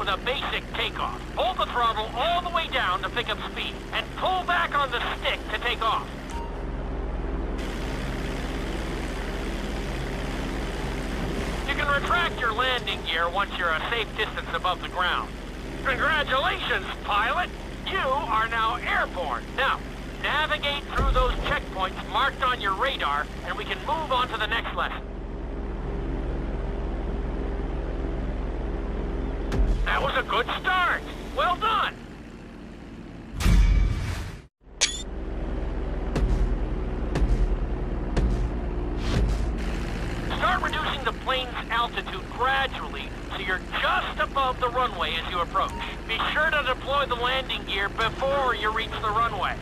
with a basic takeoff. Hold the throttle all the way down to pick up speed, and pull back on the stick to take off. You can retract your landing gear once you're a safe distance above the ground. Congratulations, pilot! You are now airborne. Now, navigate through those checkpoints marked on your radar, and we can move on to the next lesson. That was a good start. Well done. Start reducing the plane's altitude gradually so you're just above the runway as you approach. Be sure to deploy the landing gear before you reach the runway.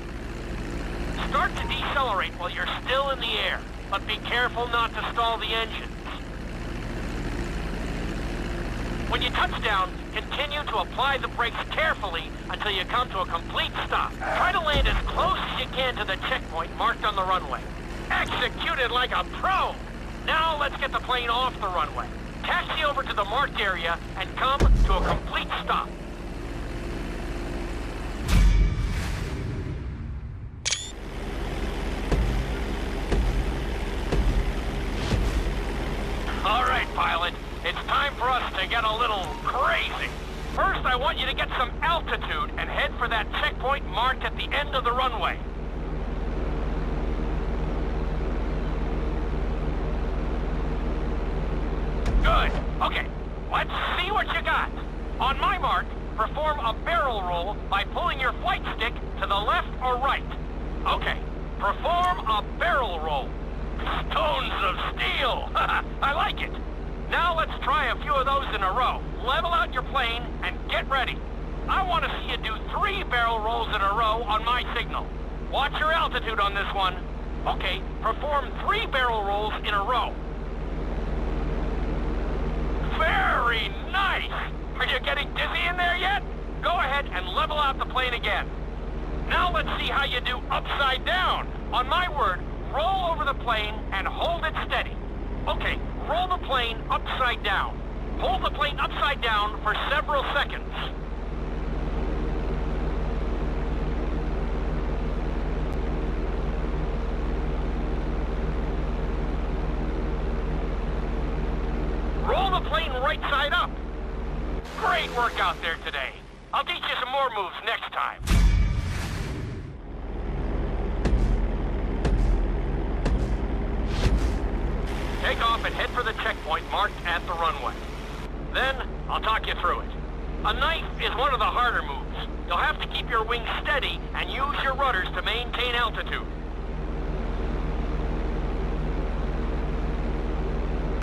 Start to decelerate while you're still in the air, but be careful not to stall the engines. When you touch down, continue to apply the brakes carefully until you come to a complete stop. Try to land as close as you can to the checkpoint marked on the runway. Executed like a pro! Now let's get the plane off the runway. Taxi over to the marked area and come to a complete stop. All right, pilot. It's time for us to get a little crazy. First, I want you to get some altitude and head for that checkpoint marked at the end of the runway. Good. Okay, let's see what you got. On my mark, perform a barrel roll by pulling your flight stick to the left or right. Okay, perform a barrel roll. Stones of steel. I like it. Now let's try a few of those in a row. Level out your plane and get ready. I want to see you do 3 barrel rolls in a row on my signal. Watch your altitude on this one. Okay, perform 3 barrel rolls in a row. Very nice! Are you getting dizzy in there yet? Go ahead and level out the plane again. Now let's see how you do upside down. On my word, roll over the plane and hold it steady. Okay, roll the plane upside down. Hold the plane upside down for several seconds. Roll the plane right side up. Great work out there today. I'll teach you some more moves next time. Take off and head for the checkpoint marked at the runway. Then, I'll talk you through it. A knife is one of the harder moves. You'll have to keep your wings steady and use your rudders to maintain altitude.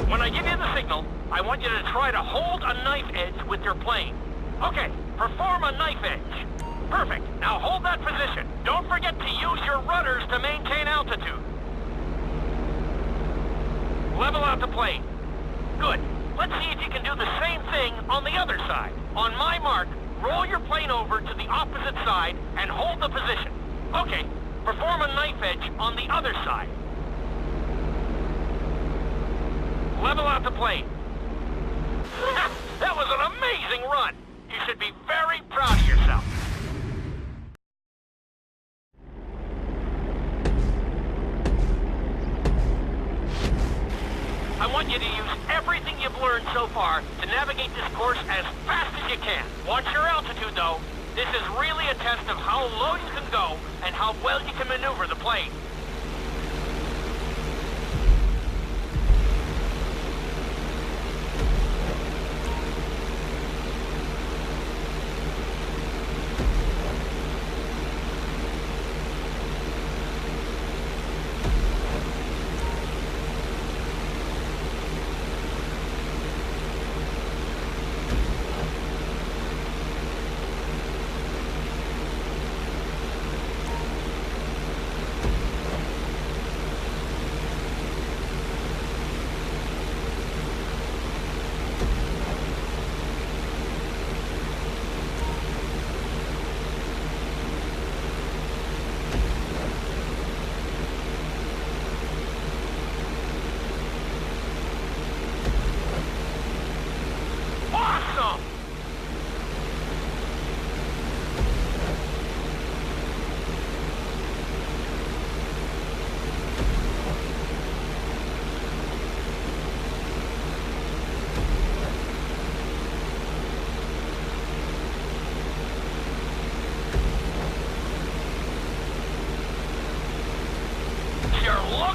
When I give you the signal, I want you to try to hold a knife edge with your plane. Okay, perform a knife edge. Perfect. Now hold that position. Don't forget to use your rudders to maintain altitude. Level out the plane. Good. Let's see if you can do the same thing on the other side. On my mark, roll your plane over to the opposite side and hold the position. Okay, perform a knife edge on the other side. Level out the plane. That was an amazing run. You should be very proud of yourself. I want you to use everything you've learned so far to navigate this course as fast as you can. Watch your altitude, though. This is really a test of how low you can go and how well you can maneuver the plane.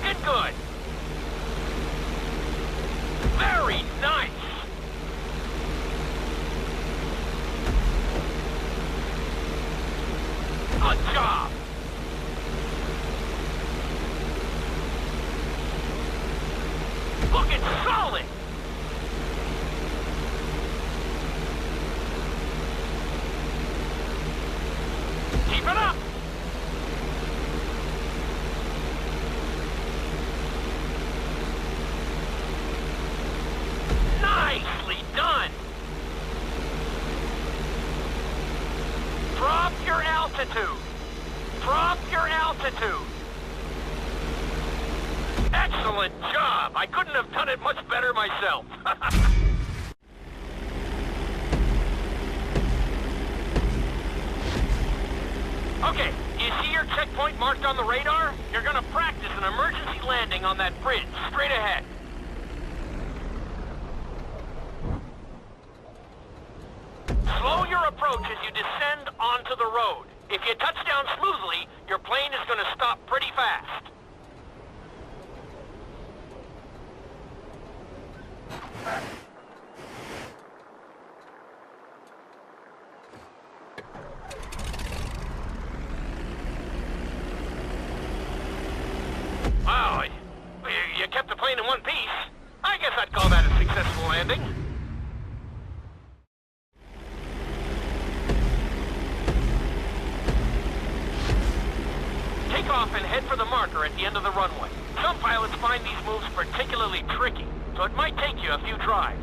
Looking good. Very nice. Good job. Looking solid. Keep it up. Nicely done. Drop your altitude. Drop your altitude. Excellent job. I couldn't have done it much better myself. Okay, you see your checkpoint marked on the radar? You're gonna practice an emergency landing on that bridge, straight ahead. Slow your approach as you descend onto the road. If you touch down smoothly, your plane is gonna stop pretty fast. Wow, you kept the plane in one piece. I guess I'd call that a successful landing. Take off and head for the marker at the end of the runway. Some pilots find these moves particularly tricky, so it might take you a few tries.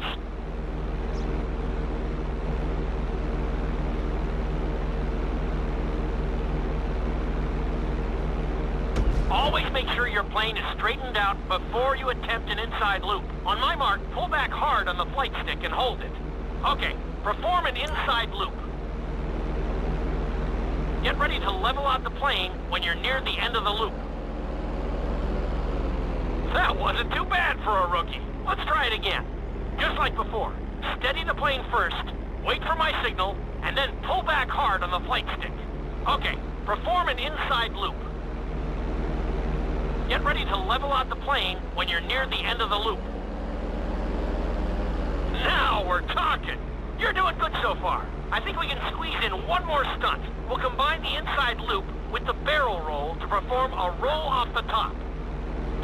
Always make sure your plane is straightened out before you attempt an inside loop. On my mark, pull back hard on the flight stick and hold it. Okay, perform an inside loop. Get ready to level out the plane when you're near the end of the loop. That wasn't too bad for a rookie. Let's try it again. Just like before. Steady the plane first, wait for my signal, and then pull back hard on the flight stick. Okay, perform an inside loop. Get ready to level out the plane when you're near the end of the loop. Now we're talking. You're doing good so far. I think we can squeeze in one more stunt. We'll combine the inside loop with the barrel roll to perform a roll off the top.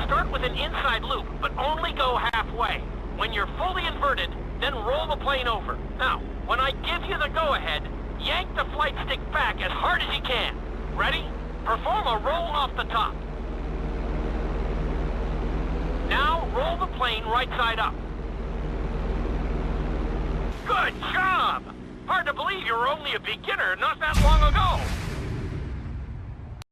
Start with an inside loop, but only go halfway. When you're fully inverted, then roll the plane over. Now, when I give you the go-ahead, yank the flight stick back as hard as you can. Ready? Perform a roll off the top. Now, roll the plane right side up. Good job! Hard to believe you were only a beginner not that long ago.